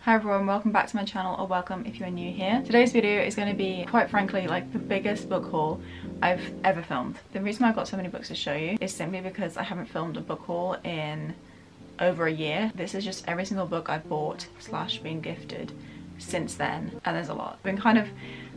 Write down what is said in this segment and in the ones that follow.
Hi everyone, welcome back to my channel, or welcome if you are new here. Today's video is going to be, quite frankly, like the biggest book haul I've ever filmed. The reason why I've got so many books to show you is simply because I haven't filmed a book haul in over a year. This is just every single book I've bought / been gifted since then, and there's a lot. I've been kind of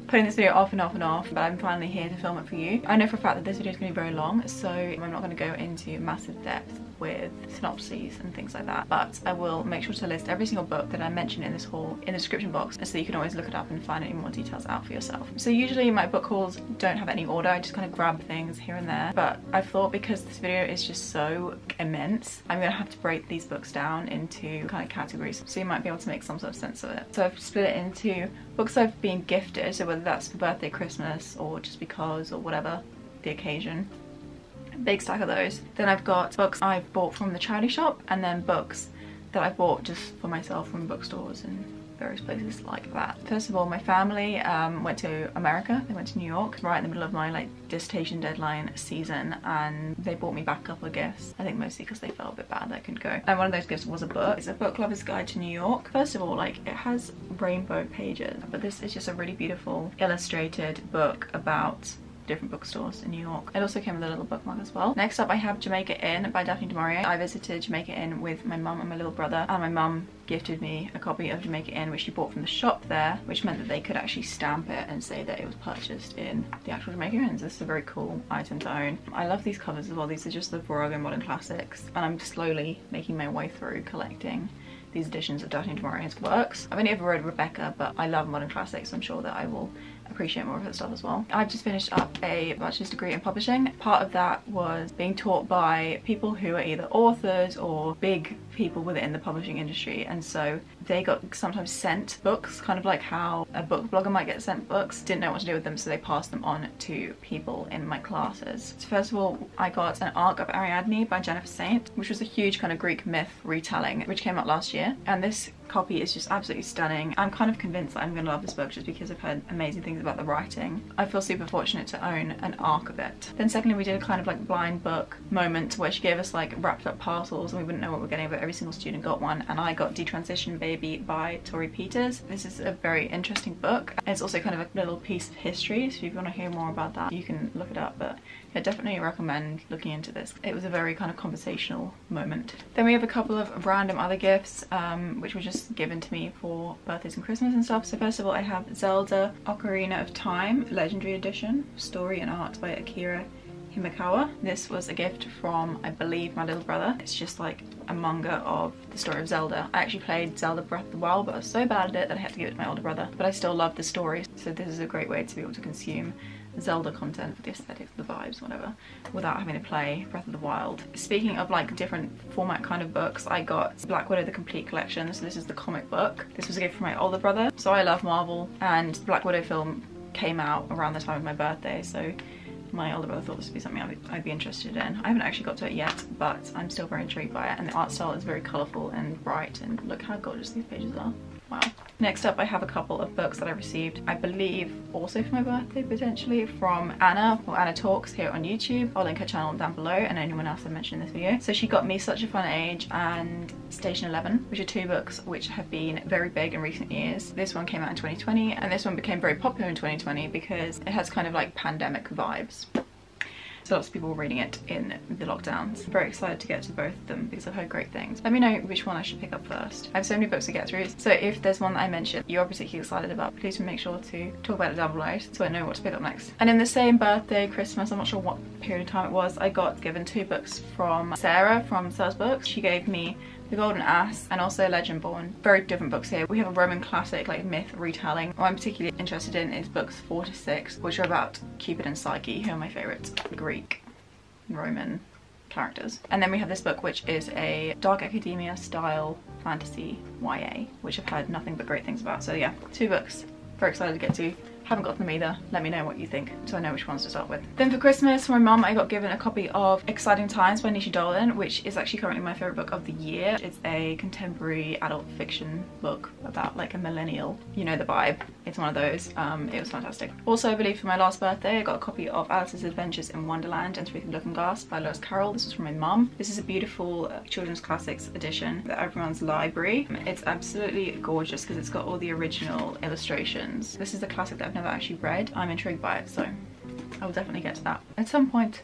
putting this video off and off and off, but I'm finally here to film it for you. I know for a fact that this video is going to be very long, so I'm not going to go into massive depth with synopses and things like that, but I will make sure to list every single book that I mention in this haul in the description box, so you can always look it up and find any more details out for yourself. So usually my book hauls don't have any order, I just kind of grab things here and there, but I thought because this video is just so immense, I'm gonna have to break these books down into kind of categories, so you might be able to make some sort of sense of it. So I've split it into books I've been gifted, so whether that's for birthday, Christmas, or just because, or whatever the occasion. Big stack of those. Then I've got books I've bought from the charity shop, and then books that I bought just for myself from bookstores and various places like that. First of all, my family went to America. They went to New York right in the middle of my dissertation deadline season, and they bought me back a couple of gifts. I think mostly because they felt a bit bad that I couldn't go. And one of those gifts was a book. It's a book lover's guide to New York. First of all, it has rainbow pages, but this is just a really beautiful illustrated book about different bookstores in New York. It also came with a little bookmark as well. Next up I have Jamaica Inn by Daphne du Maurier. I visited Jamaica Inn with my mum and my little brother, and my mum gifted me a copy of Jamaica Inn which she bought from the shop there, which meant that they could actually stamp it and say that it was purchased in the actual Jamaica Inn. So this is a very cool item to own. I love these covers as well. These are just the Virago Modern Classics, and I'm slowly making my way through collecting these editions of Daphne du Maurier's works. I've only ever read Rebecca, but I love modern classics, so I'm sure that I will appreciate more of her stuff as well. I've just finished up a bachelor's degree in publishing. Part of that was being taught by people who are either authors or big people within the publishing industry, and so they got sometimes sent books, kind of like how a book blogger might get sent books. Didn't know what to do with them, so they passed them on to people in my classes. So first of all, I got an arc of Ariadne by Jennifer Saint, which was a huge kind of Greek myth retelling, which came out last year, and this copy is just absolutely stunning. I'm kind of convinced that I'm gonna love this book just because I've heard amazing things about the writing. I feel super fortunate to own an arc of it. Then secondly, we did a kind of blind book moment where she gave us wrapped up parcels and we wouldn't know what we were getting, but every single student got one, and I got Detransition Baby by Tori Peters. This is a very interesting book. It's also kind of a little piece of history, so if you want to hear more about that you can look it up, but I definitely recommend looking into this. It was a very kind of conversational moment. Then we have a couple of random other gifts which were just given to me for birthdays and Christmas and stuff. So first of all, I have Zelda Ocarina of Time Legendary Edition, story and art by Akira Himekawa. This was a gift from, I believe, my little brother. It's just like a manga of the story of Zelda. I actually played Zelda Breath of the Wild, but I was so bad at it that I had to give it to my older brother. But I still love the story, so this is a great way to be able to consume Zelda content, the aesthetics, the vibes, whatever, without having to play Breath of the Wild. Speaking of different format kind of books, I got Black Widow the Complete Collection. So this is the comic book. This was a gift from my older brother. So I love Marvel, and the Black Widow film came out around the time of my birthday, so my older brother thought this would be something I'd be interested in. I haven't actually got to it yet, but I'm still very intrigued by it, and the art style is very colourful and bright, and look how gorgeous these pages are. Wow. Next up, I have a couple of books that I received, I believe also for my birthday potentially, from Anna, or Anna Talks here on YouTube. I'll link her channel down below, and anyone else I mentioned in this video. So she got me Such a Fun Age and Station 11, which are two books which have been very big in recent years. This one came out in 2020, and this one became very popular in 2020 because it has kind of pandemic vibes. So lots of people were reading it in the lockdowns. I'm very excited to get to both of them because I've heard great things. Let me know which one I should pick up first. I have so many books to get through, so if there's one that I mentioned you're particularly excited about, please make sure to talk about it down below so I know what to pick up next. And in the same birthday, Christmas, I'm not sure what period of time it was, I got given two books from Sarah from Sarah's Books. She gave me The Golden Ass and also Legendborn. Very different books here. We have a Roman classic myth retelling. What I'm particularly interested in is books 4 to 6, which are about Cupid and Psyche, who are my favourite Greek Roman characters. And then we have this book which is a dark academia style fantasy YA, which I've heard nothing but great things about. So yeah, two books. Very excited to get to. Haven't got them either. Let me know what you think so I know which ones to start with. Then for Christmas, for my mum, I got given a copy of Exciting Times by Nishi Dolan, which is actually currently my favourite book of the year. It's a contemporary adult fiction book about like a millennial. You know the vibe. It's one of those. It was fantastic. Also, I believe for my last birthday, I got a copy of Alice's Adventures in Wonderland and Through the Looking Glass by Lewis Carroll. This was from my mum. This is a beautiful children's classics edition at everyone's library. It's absolutely gorgeous because it's got all the original illustrations. This is the classic that I've never actually read. I'm intrigued by it, so I will definitely get to that at some point,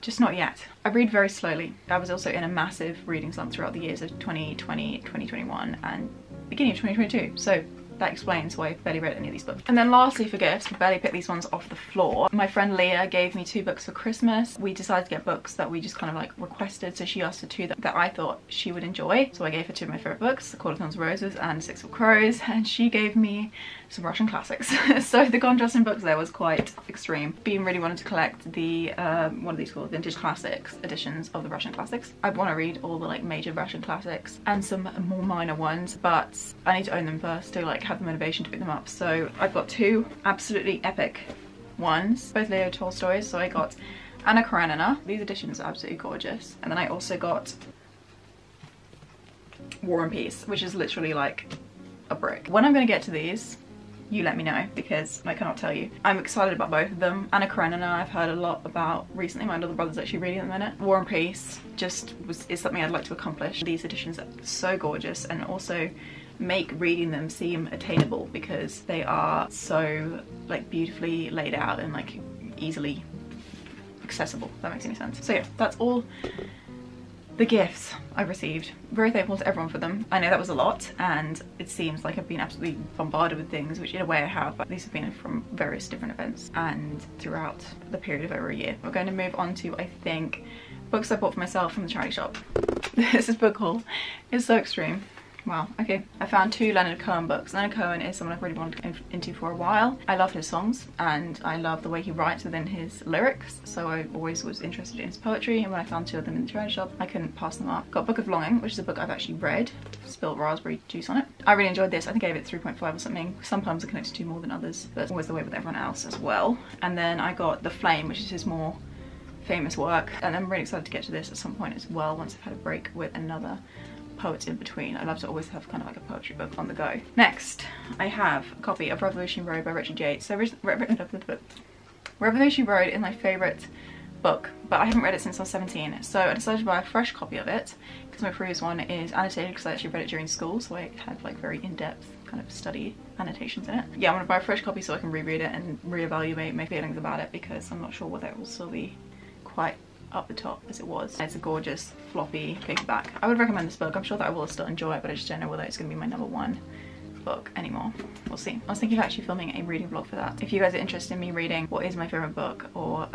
just not yet. I read very slowly. I was also in a massive reading slump throughout the years of 2020, 2021 and beginning of 2022, so that explains why I barely read any of these books. And then lastly for gifts, I barely picked these ones off the floor. My friend Leah gave me 2 books for Christmas. We decided to get books that we just kind of like requested, so she asked for 2 that I thought she would enjoy. So I gave her 2 of my favourite books, The Court of Thorns and Roses and Six of Crows, and she gave me some Russian classics. So the contrast in books there was quite extreme. Being really wanted to collect the, what are these called? Vintage classics editions of the Russian classics. I want to read all the like major Russian classics and some more minor ones, but I need to own them first to like have the motivation to pick them up. So I've got 2 absolutely epic ones, both Leo Tolstoy's. So I got Anna Karenina. These editions are absolutely gorgeous. And then I also got War and Peace, which is literally like a brick. When I'm going to get to these, you let me know because I cannot tell you. I'm excited about both of them. Anna Karenina I've heard a lot about recently. My little brother's actually reading at the minute. War and Peace is something I'd like to accomplish. These editions are so gorgeous and also make reading them seem attainable because they are so like beautifully laid out and like easily accessible, if that makes any sense. So yeah, that's all the gifts I've received. Very thankful to everyone for them. I know that was a lot and it seems like I've been absolutely bombarded with things, which in a way I have, but these have been from various different events and throughout the period of over a year. We're going to move on to, I think, books I bought for myself from the charity shop. This is book haul. It's so extreme. Wow, okay. I found 2 Leonard Cohen books. Leonard Cohen is someone I've really wanted to get into for a while. I love his songs and I love the way he writes within his lyrics, so I always was interested in his poetry, and when I found 2 of them in the charity shop, I couldn't pass them up. Got Book of Longing, which is a book I've actually read. Spilled raspberry juice on it. I really enjoyed this. I think I gave it 3.5 or something. Sometimes I connect to more than others, but it's always the way with everyone else as well. And then I got The Flame, which is his more famous work, and I'm really excited to get to this at some point as well once I've had a break with another poets in between. I love to always have kind of like a poetry book on the go. Next, I have a copy of Revolutionary Road by Richard Yates. So Revolutionary Road is my favourite book, but I haven't read it since I was 17, so I decided to buy a fresh copy of it because my previous one is annotated because I actually read it during school, so I had like very in-depth kind of study annotations in it. Yeah, I'm gonna buy a fresh copy so I can reread it and reevaluate my feelings about it because I'm not sure whether it will still be quite up the top as it was. It's a gorgeous floppy paperback. I would recommend this book. I'm sure that I will still enjoy it, but I just don't know whether it's going to be my #1 book anymore. We'll see. I was thinking of actually filming a reading vlog for that. If you guys are interested in me reading what is my favourite book or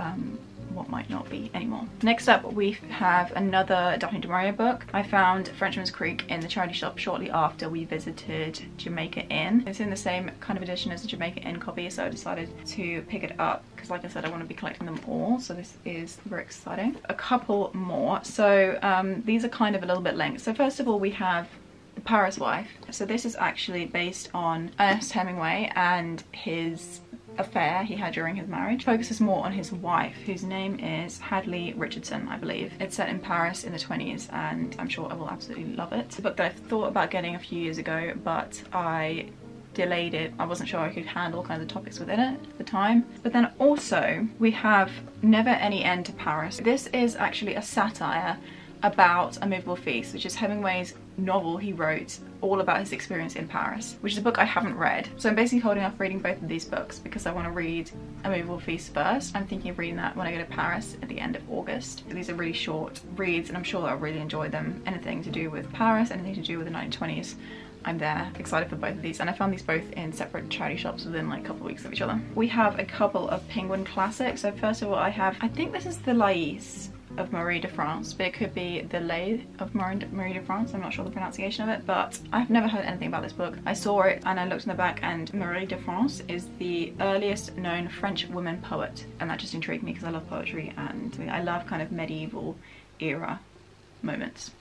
what might not be anymore. Next up we have another Daphne du Maurier book. I found Frenchman's Creek in the charity shop shortly after we visited Jamaica Inn. It's in the same kind of edition as the Jamaica Inn copy, so I decided to pick it up because like I said I want to be collecting them all, so this is very exciting. A couple more. So these are kind of a little bit linked. So first of all we have The Paris Wife. So this is actually based on Ernest Hemingway and his affair he had during his marriage. Focuses more on his wife, whose name is Hadley Richardson, I believe. It's set in Paris in the 20s and I'm sure I will absolutely love it. It's a book that I thought about getting a few years ago, but I delayed it. I wasn't sure I could handle kind of the topics within it at the time. But then also we have Never Any End to Paris. This is actually a satire about A Movable Feast, which is Hemingway's novel he wrote all about his experience in Paris, which is a book I haven't read. So I'm basically holding off reading both of these books because I want to read A Movable Feast first. I'm thinking of reading that when I go to Paris at the end of August. These are really short reads and I'm sure that I'll really enjoy them. Anything to do with Paris, anything to do with the 1920s, I'm there, excited for both of these, and I found these both in separate charity shops within like a couple of weeks of each other. We have a couple of Penguin classics. So first of all I think this is the Lais of Marie de France, but it could be the Lais of Marie de France. I'm not sure the pronunciation of it, but I've never heard anything about this book. I saw it and I looked in the back, and Marie de France is the earliest known French woman poet, and that just intrigued me because I love poetry and I love kind of medieval era moments.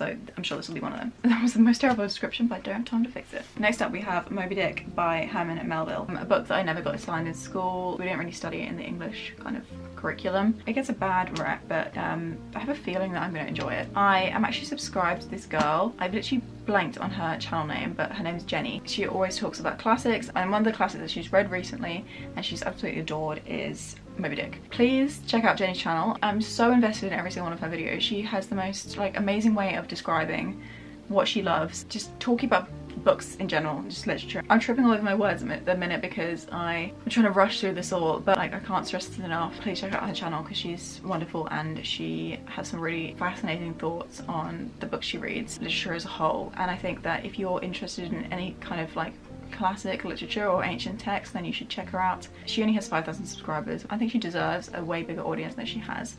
so I'm sure this will be one of them. That was the most terrible description, but I don't have time to fix it. Next up we have Moby Dick by Herman and Melville, a book that I never got assigned in school. We didn't really study it in the English kind of curriculum. It gets a bad rep, but I have a feeling that I'm going to enjoy it. I am actually subscribed to this girl. I've literally blanked on her channel name, but her name is Jenny. She always talks about classics, and one of the classics that she's read recently and she's absolutely adored is Moby Dick. Please check out Jenny's channel. I'm so invested in every single one of her videos. She has the most like amazing way of describing what she loves, just talking about books in general, just literature. I'm tripping all over my words at the minute because I'm trying to rush through this all, but like I can't stress this enough. Please check out her channel because she's wonderful and she has some really fascinating thoughts on the books she reads, literature as a whole. And I think that if you're interested in any kind of like classic literature or ancient text, then you should check her out. She only has 5,000 subscribers. I think she deserves a way bigger audience than she has.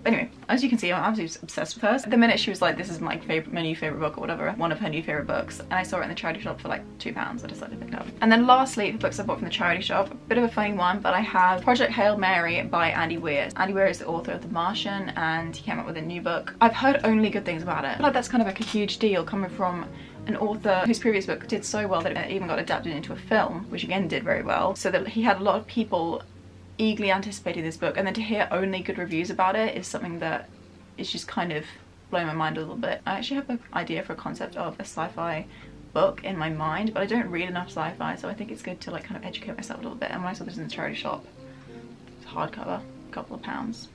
Anyway, as you can see, I'm absolutely obsessed with her. The minute she was like, this is my new favorite book or whatever, one of her new favorite books, and I saw it in the charity shop for like £2, I decided to pick it up. And then lastly, the books I bought from the charity shop, a bit of a funny one, but I have Project Hail Mary by Andy Weir. Andy Weir is the author of The Martian, and he came out with a new book. I've heard only good things about it. I feel like that's kind of like a huge deal coming from an author whose previous book did so well that it even got adapted into a film, which again did very well, so that he had a lot of people eagerly anticipating this book, and then to hear only good reviews about it is something that is just kind of blowing my mind a little bit. I actually have an idea for a concept of a sci-fi book in my mind, but I don't read enough sci-fi, so I think it's good to like kind of educate myself a little bit. And when I saw this in the charity shop, it's hardcover, a couple of pounds,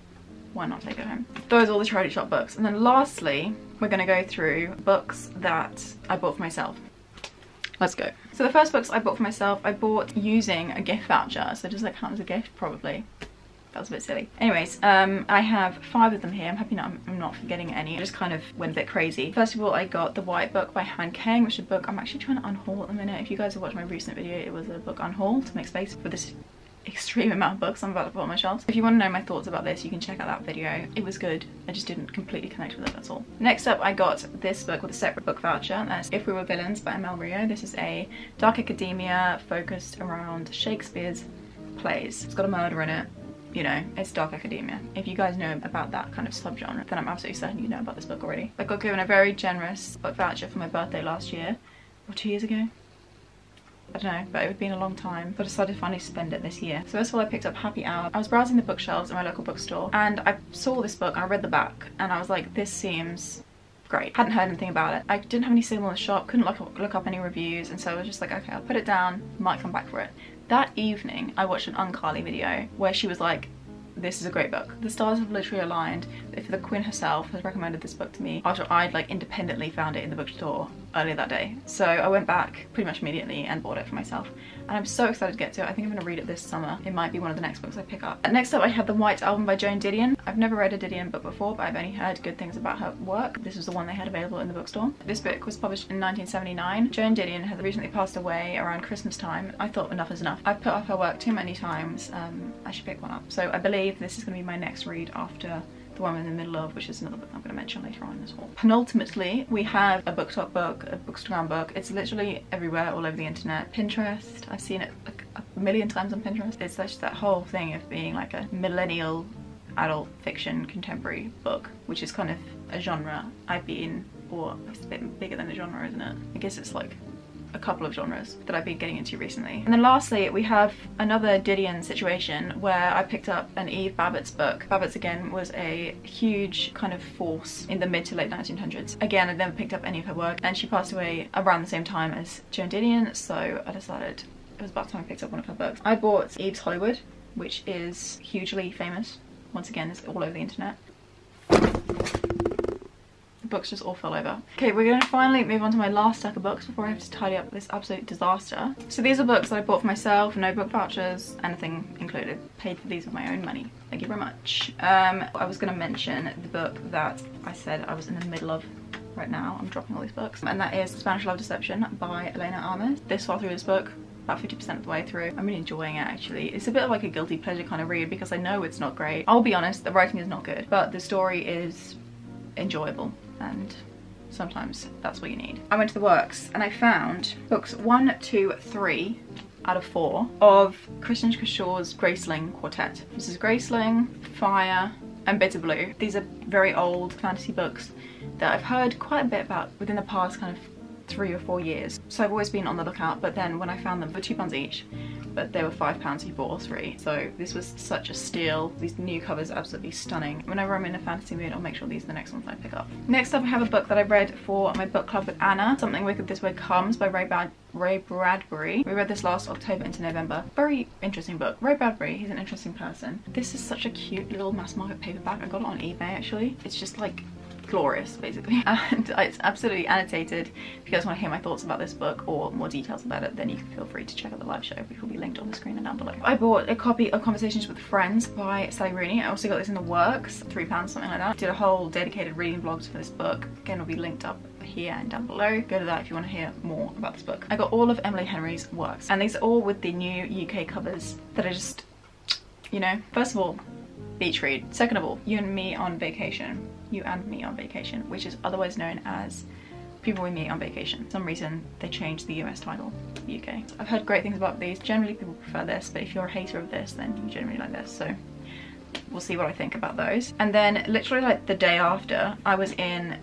why not take it home? Those are all the charity shop books. And then lastly, we're going to go through books that I bought for myself. Let's go. So the first books I bought for myself, I bought using a gift voucher. So does that count as a gift? Probably. That was a bit silly. Anyways, I have 5 of them here. I'm happy I'm not forgetting any. I just kind of went a bit crazy. First of all, I got The White Book by Han Kang, which is a book I'm actually trying to unhaul at the minute. If you guys have watched my recent video, it was a book unhaul to make space for this extreme amount of books I'm about to put on my shelves. If you want to know my thoughts about this, you can check out that video. It was good. I just didn't completely connect with it, that's all. Next up, I got this book with a separate book voucher. That's If We Were Villains by Mel Rio. This is a dark academia focused around Shakespeare's plays. It's got a murder in it. You know, it's dark academia. If you guys know about that kind of subgenre, then I'm absolutely certain you know about this book already. I got given a very generous book voucher for my birthday last year, or 2 years ago. I don't know, but it had been a long time, but I decided to finally spend it this year. So first of all, I picked up Happy Hour. I was browsing the bookshelves at my local bookstore and I saw this book and I read the back and I was like, this seems great. Hadn't heard anything about it. I didn't have any signal in the shop, couldn't look up any reviews, and so I was just like, okay, I'll put it down, might come back for it. That evening, I watched an Uncarly video where she was like, this is a great book. The stars have literally aligned. If the Queen herself has recommended this book to me after I'd like independently found it in the bookstore earlier that day. So I went back pretty much immediately and bought it for myself. And I'm so excited to get to it. I think I'm gonna read it this summer. It might be one of the next books I pick up. Next up, I have The White Album by Joan Didion. I've never read a Didion book before, but I've only heard good things about her work. This was the one they had available in the bookstore. This book was published in 1979. Joan Didion has recently passed away around Christmas time. I thought enough is enough. I've put off her work too many times. I should pick one up. So I believe this is gonna be my next read after the one we're in the middle of, which is another book I'm going to mention later on in this haul. Penultimately, we have a BookTok book, a Bookstagram book. It's literally everywhere, all over the internet. Pinterest, I've seen it like a million times on Pinterest. It's just that whole thing of being like a millennial adult fiction contemporary book, which is kind of a genre I've been, or it's a bit bigger than a genre, isn't it? I guess it's like a couple of genres that I've been getting into recently. And then lastly, we have another Didion situation where I picked up an Eve Babbitt's book. Babbitt's again was a huge kind of force in the mid to late 1900s. Again, I've never picked up any of her work, and she passed away around the same time as Joan Didion, so I decided it was about time I picked up one of her books. I bought Eve's Hollywood, which is hugely famous. Once again, it's all over the internet. Books just all fell over. Okay, we're gonna finally move on to my last stack of books before I have to tidy up this absolute disaster. So these are books that I bought for myself, no book vouchers, anything included. Paid for these with my own money. Thank you very much. I was gonna mention the book that I said I was in the middle of right now. I'm dropping all these books. And that is Spanish Love Deception by Elena Armas. This far through this book, about 50% of the way through. I'm really enjoying it actually. It's a bit of like a guilty pleasure kind of read because I know it's not great. I'll be honest, the writing is not good, but the story is enjoyable. And sometimes that's what you need. I went to the works and I found books 1, 2, 3 out of 4 of Christian Shaw's Graceling quartet. This is Graceling, Fire, and Bitterblue. These are very old fantasy books that I've heard quite a bit about within the past kind of 3 or 4 years. So I've always been on the lookout, but then when I found them for £2 each, but they were £5 if you bought all 3. So this was such a steal. These new covers are absolutely stunning. Whenever I'm in a fantasy mood, I'll make sure these are the next ones I pick up. Next up, I have a book that I read for my book club with Anna, Something Wicked This Way Comes by Ray Bradbury. We read this last October into November. Very interesting book. Ray Bradbury, he's an interesting person. This is such a cute little mass market paperback. I got it on eBay actually. It's just like glorious basically, and it's absolutely annotated. If you guys want to hear my thoughts about this book or more details about it, then you can feel free to check out the live show, which will be linked on the screen and down below. I bought a copy of Conversations with Friends by Sally Rooney. I also got this in the works, £3, something like that. Did a whole dedicated reading vlogs for this book. Again, will be linked up here and down below. Go to that if you want to hear more about this book. I got all of Emily Henry's works, and these are all with the new UK covers that are just, you know, first of all, beach read. Second of all, You and Me on Vacation. You and Me on Vacation, which is otherwise known as People with Me on Vacation. For some reason they changed the US title to the UK. I've heard great things about these. Generally people prefer this, but if you're a hater of this, then you generally like this, so we'll see what I think about those. And then literally like the day after, I was in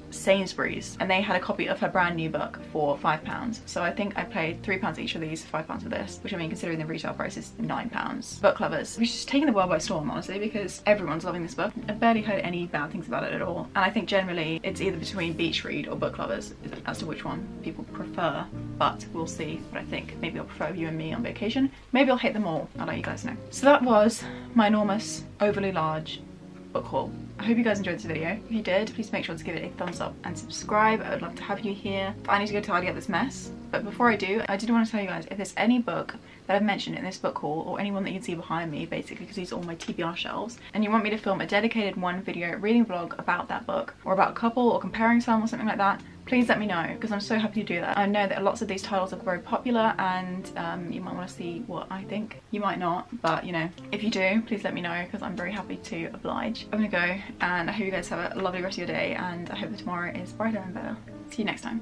Sainsbury's and they had a copy of her brand new book for £5. So I think I paid £3 each of these, £5 for this, which I mean, considering the retail price is £9. Book lovers, which is taking the world by storm honestly, because everyone's loving this book. I've barely heard any bad things about it at all, and I think generally it's either between beach read or book lovers as to which one people prefer, but we'll see what I think. Maybe I'll prefer You and Me on Vacation. Maybe I'll hate them all. I'll let you guys know. So that was my enormous, overly large book haul. I hope you guys enjoyed this video. If you did, please make sure to give it a thumbs up and subscribe. I would love to have you here. I need to go tidy up this mess. But before I do, I did want to tell you guys, if there's any book that I've mentioned in this book haul, or anyone that you can see behind me basically, because these are all my TBR shelves, and you want me to film a dedicated one video reading vlog about that book, or about a couple, or comparing some or something like that, please let me know, because I'm so happy to do that. I know that lots of these titles are very popular, and you might want to see what I think. You might not, but you know, if you do, please let me know, because I'm very happy to oblige. I'm gonna go, and I hope you guys have a lovely rest of your day, and I hope that tomorrow is brighter and better. See you next time.